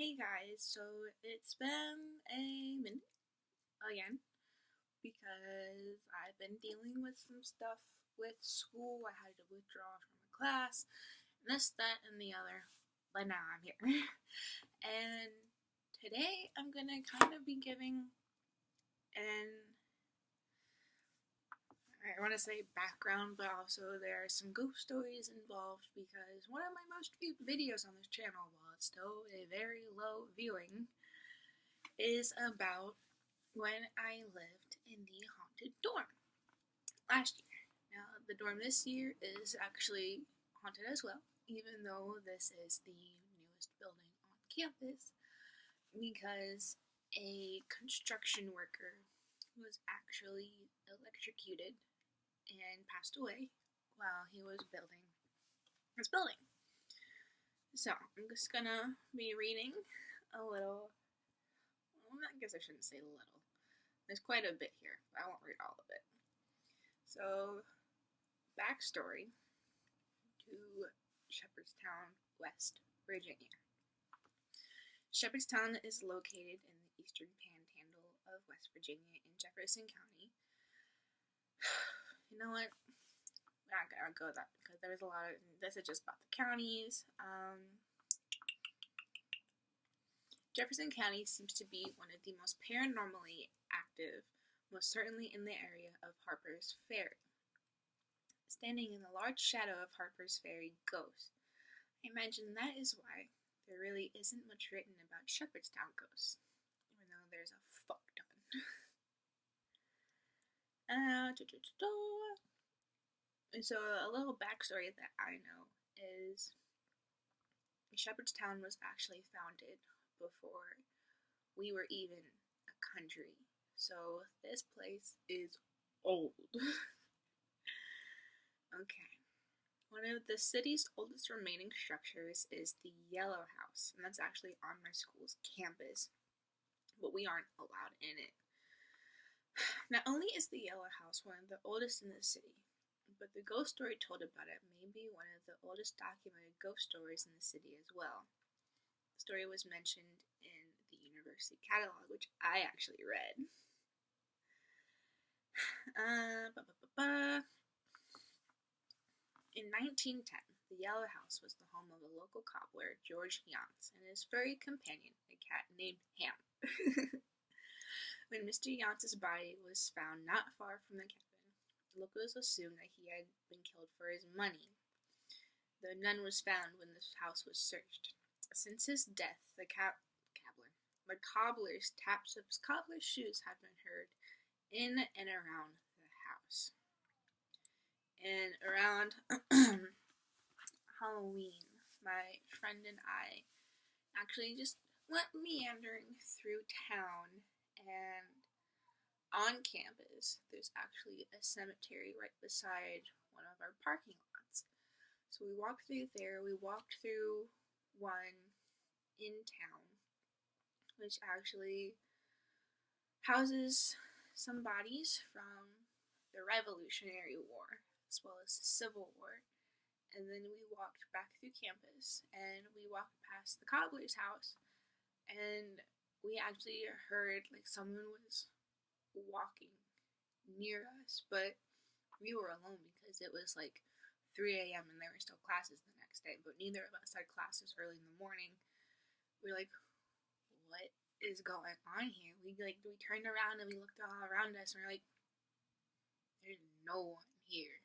Hey guys, so it's been a minute again because I've been dealing with some stuff with school. I had to withdraw from a class, and this, that, and the other, but now I'm here. And today I'm gonna kind of be giving an, I want to say background, but also there are some ghost stories involved because one of my most viewed videos on this channel, while it's still a very low viewing, is about when I lived in the haunted dorm last year. Now, the dorm this year is actually haunted as well, even though this is the newest building on campus, because a construction worker was actually electrocuted and passed away while he was building this building. So, I'm just gonna be reading a little. Well, I guess I shouldn't say little. There's quite a bit here, but I won't read all of it. So, backstory to Shepherdstown, West Virginia. Shepherdstown is located in the eastern panhandle of West Virginia in Jefferson County. You know what? We're not gonna go that because there's a lot of this is just about the counties. Jefferson County seems to be one of the most paranormally active, most certainly in the area of Harper's Ferry. Standing in the large shadow of Harper's Ferry ghosts, I imagine that is why there really isn't much written about Shepherdstown ghosts, even though there's a fuck ton. So a little backstory that I know is Shepherdstown was actually founded before we were even a country. So this place is old. Okay. One of the city's oldest remaining structures is the Yellow House, and that's actually on my school's campus, but we aren't allowed in it. Not only is the Yellow House one of the oldest in the city, but the ghost story told about it may be one of the oldest documented ghost stories in the city as well. The story was mentioned in the university catalog, which I actually read. In 1910, the Yellow House was the home of a local cobbler, George Yance, and his furry companion, a cat named Ham. When Mr. Yance's body was found not far from the cabin, locals assumed that he had been killed for his money, though none was found when the house was searched. Since his death, the cobbler's taps of his cobbler's shoes have been heard in and around the house. And around Halloween, my friend and I actually just went meandering through town, and on campus, there's actually a cemetery right beside one of our parking lots. So we walked through there. We walked through one in town, which actually houses some bodies from the Revolutionary War, as well as the Civil War. And then we walked back through campus, and we walked past the cobbler's house, and we actually heard like someone was walking near us, but we were alone because it was like 3 a.m. and there were still classes the next day, but neither of us had classes early in the morning. We were like, what is going on here? We turned around and we looked all around us, and we're like, there's no one here.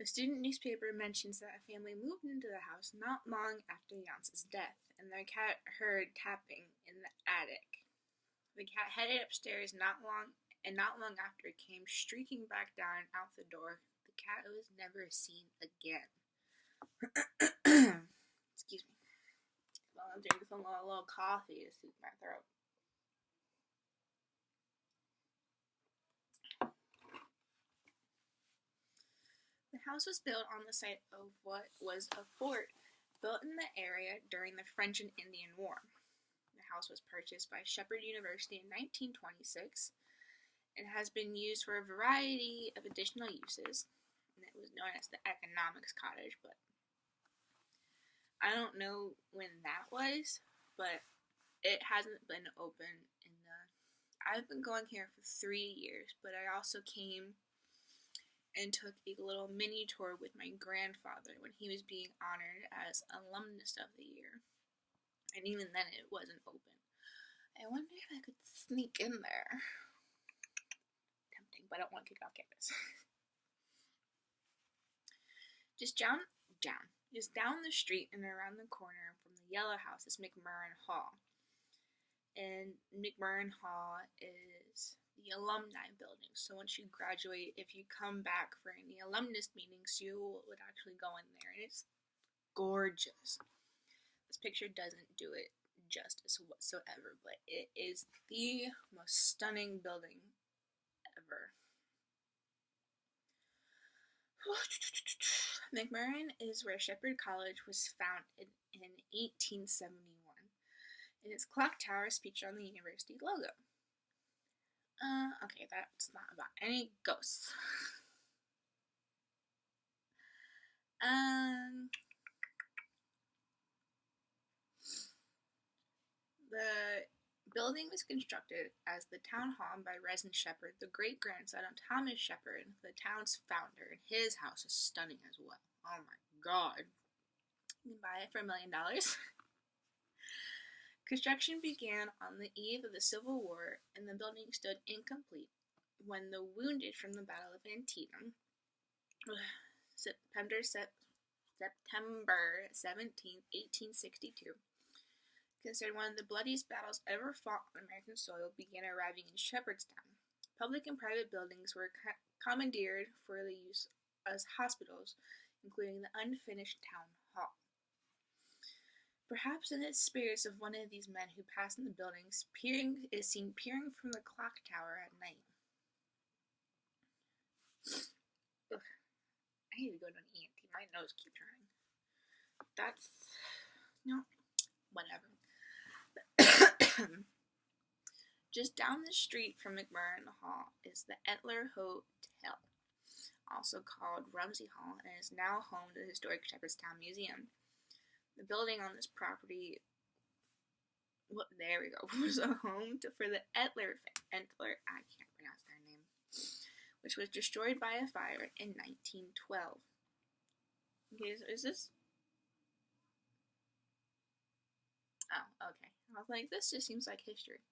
The student newspaper mentions that a family moved into the house not long after Yance's death, and their cat heard tapping in the attic. The cat headed upstairs not long after it came streaking back down out the door. The cat was never seen again. Excuse me. Well, I'm drinking some little coffee to soothe my throat. The house was built on the site of what was a fort built in the area during the French and Indian War. The house was purchased by Shepherd University in 1926 and has been used for a variety of additional uses. And it was known as the Economics Cottage, but I don't know when that was, but it hasn't been open in the. I've been going here for 3 years, but I also came and took a little mini tour with my grandfather when he was being honored as Alumnus of the Year. And even then, it wasn't open. I wonder if I could sneak in there. Tempting, but I don't want to kick off campus. Just down the street and around the corner from the Yellow House is Mcmurran Hall. And Mcmurran Hall is the alumni building. So once you graduate, if you come back for any alumnus meetings, you would actually go in there. And it's gorgeous. This picture doesn't do it justice whatsoever, but it is the most stunning building ever. Mcmurran is where Shepherd College was founded in 1871, and its clock tower is featured on the university logo. Okay, that's not about any ghosts. The building was constructed as the town hall by Resin Shepherd, the great-grandson of Thomas Shepherd, the town's founder, and his house is stunning as well. Oh my god. You can buy it for $1 million. Construction began on the eve of the Civil War, and the building stood incomplete when the wounded from the Battle of Antietam, September 17, 1862, considered one of the bloodiest battles ever fought on American soil, began arriving in Shepherdstown. Public and private buildings were commandeered for the use as hospitals, including the unfinished town hall. Perhaps in the spirits of one of these men who passed in the buildings, is seen peering from the clock tower at night. Ugh. I need to go to an ENT. My nose keeps running. Whatever. Just down the street from Mcmurran Hall is the Edler Hotel, also called Rumsey Hall, and is now home to the historic Shepherdstown Museum. The building on this property, was a home for the Edler, I can't pronounce their name, which was destroyed by a fire in 1912. Okay, so is this? Oh, okay. I was like, this just seems like history.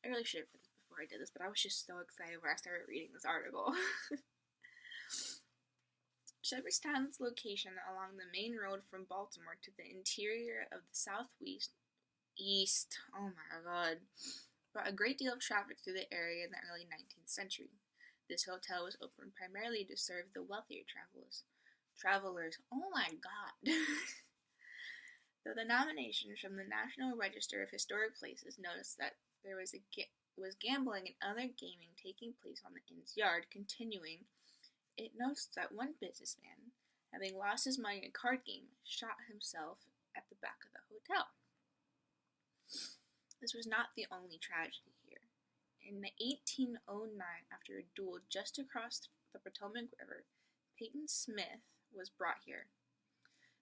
I really should have read this before I did this, but I was just so excited when I started reading this article. Shepherdstown's location along the main road from Baltimore to the interior of the southwest brought a great deal of traffic through the area in the early 19th century. This hotel was opened primarily to serve the wealthier travelers. Oh my god. Though the nominations from the National Register of Historic Places noticed that there was gambling and other gaming taking place on the inn's yard continuing, it notes that one businessman, having lost his money in a card game, shot himself at the back of the hotel. This was not the only tragedy here. In 1809, after a duel just across the Potomac River, Peyton Smith was brought here.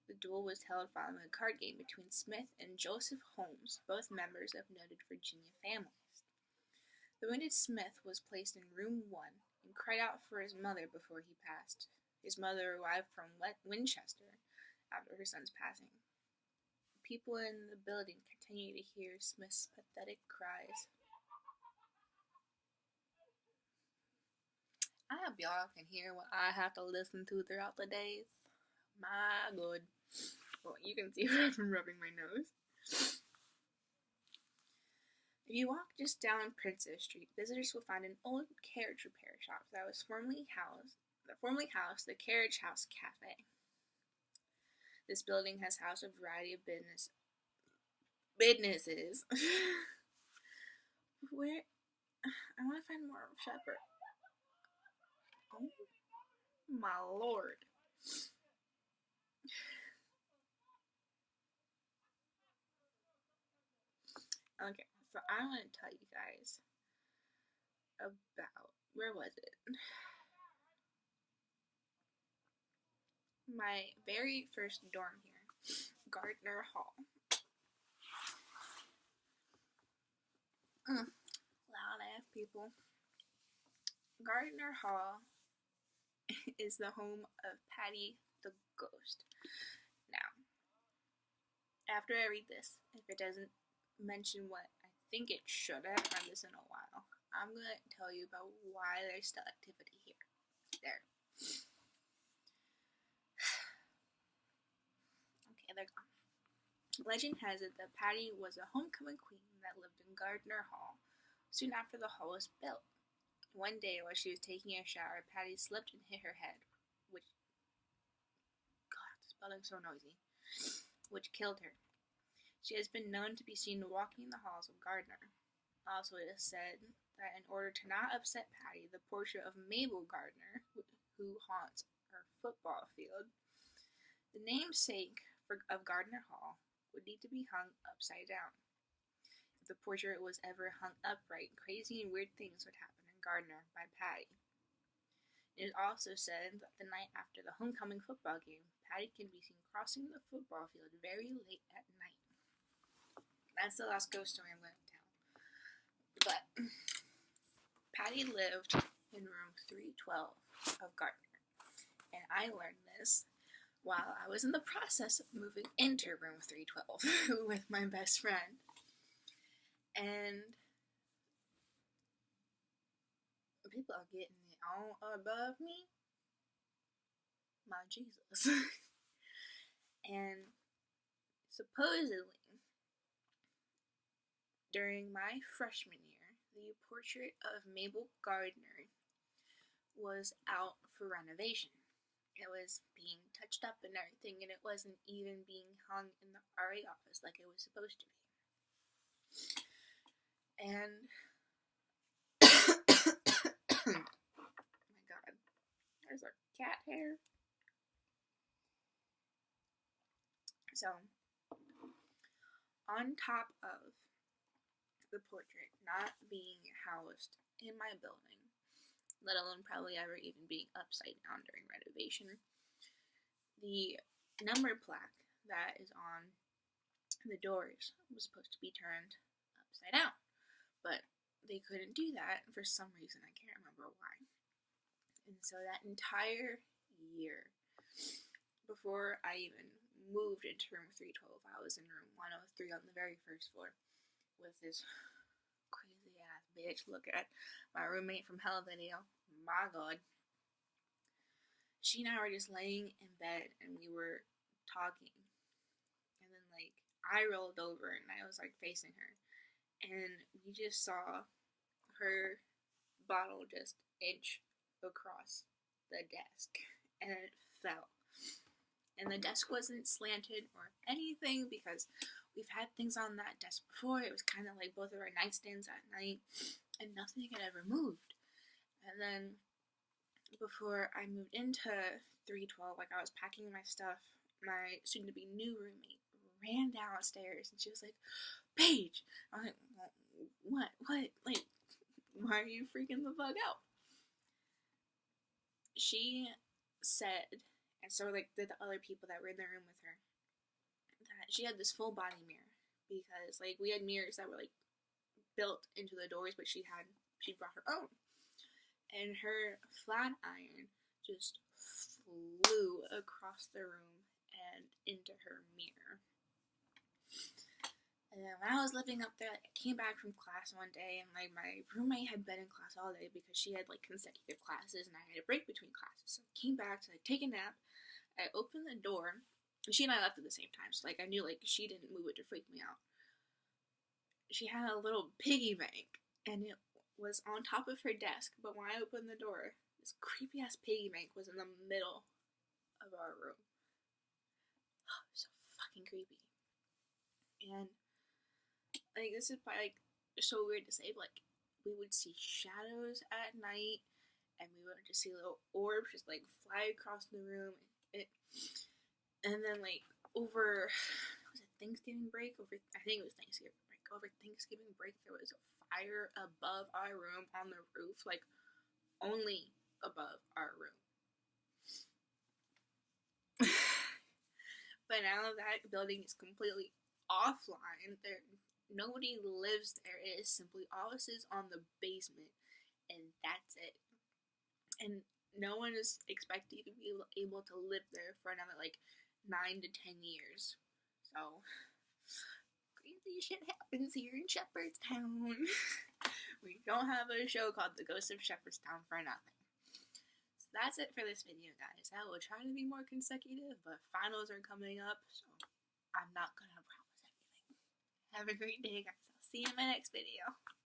The duel was held following a card game between Smith and Joseph Holmes, both members of noted Virginia families. The wounded Smith was placed in room 1 and cried out for his mother before he passed. His mother arrived from Winchester after her son's passing. People in the building continue to hear Smith's pathetic cries. I hope y'all can hear what I have to listen to throughout the days. My god. Well, you can see where I've been rubbing my nose. If you walk just down Princess Street, visitors will find an old carriage repair shop that formerly housed the Carriage House Cafe. This building has housed a variety of businesses. Where I want to find more of Shepherd. Oh my lord. Okay, so I want to tell you guys about, where was it? My very first dorm here. Gardner Hall. Loud ass people. Gardner Hall is the home of Patty the Ghost. Now, after I read this, if it doesn't mention what I think it should have, read this in a while, I'm going to tell you about why there's still activity here. There. Okay, they're gone. Legend has it that Patty was a homecoming queen that lived in Gardner Hall soon after the hall was built. One day, while she was taking a shower, Patty slipped and hit her head, which, God, this building's so noisy, which killed her. She has been known to be seen walking the halls of Gardner. Also, it is said that in order to not upset Patty, the portrait of Mabel Gardner, who haunts her football field, the namesake of Gardner Hall, would need to be hung upside down. If the portrait was ever hung upright, crazy and weird things would happen in Gardner by Patty. It is also said that the night after the homecoming football game, Patty can be seen crossing the football field very late at night. That's the last ghost story I'm going to tell. But Patty lived in room 312 of Gardner, and I learned this while I was in the process of moving into room 312 with my best friend. And people are getting it on above me. My Jesus. And supposedly, during my freshman year, the portrait of Mabel Gardner was out for renovation. It was being touched up and everything, and it wasn't even being hung in the RA office like it was supposed to be. And oh my God, there's our cat hair. So, on top of the portrait not being housed in my building, let alone probably ever even being upside down during renovation, the number plaque that is on the doors was supposed to be turned upside down. But they couldn't do that for some reason. I can't remember why. And so that entire year, before I even moved into room 312, I was in room 103 on the very first floor with this crazy ass bitch. Look at my roommate from Hell video. My God. She and I were just laying in bed and we were talking. And then I rolled over and I was facing her. And we just saw her bottle just inch across the desk. And it fell. And the desk wasn't slanted or anything because we've had things on that desk before. It was kind of like both of our nightstands at night. And nothing had ever moved. And then before I moved into 312, I was packing my stuff, my soon-to-be new roommate ran downstairs and she was like, Paige! I was like, what? Why are you freaking the fuck out? She said, and so did the other people that were in the room with her, that she had this full body mirror because we had mirrors that were built into the doors, but she brought her own. And her flat iron just flew across the room and into her mirror. And then when I was living up there, I came back from class one day, and my roommate had been in class all day because she had consecutive classes, and I had a break between classes. So I came back to take a nap. I opened the door, and she and I left at the same time. So I knew she didn't move it to freak me out. She had a little piggy bank, and it was on top of her desk. But when I opened the door, this creepy ass piggy bank was in the middle of our room. Oh, so fucking creepy. And this is probably so weird to say, but we would see shadows at night, and we would just see little orbs just fly across the room. And then over, was it Thanksgiving break? I think it was Thanksgiving break. Over Thanksgiving break, there was a fire above our room on the roof, only above our room. But now that building is completely offline, nobody lives there. It is simply offices on the basement, and that's it. And no one is expected to be able to live there for another like 9 to 10 years. So crazy shit happens here in Shepherdstown. We don't have a show called The Ghost of Shepherdstown for nothing. So that's it for this video, guys. I will try to be more consecutive, but finals are coming up, so I'm not gonna promise anything. Have a great day, guys. I'll see you in my next video.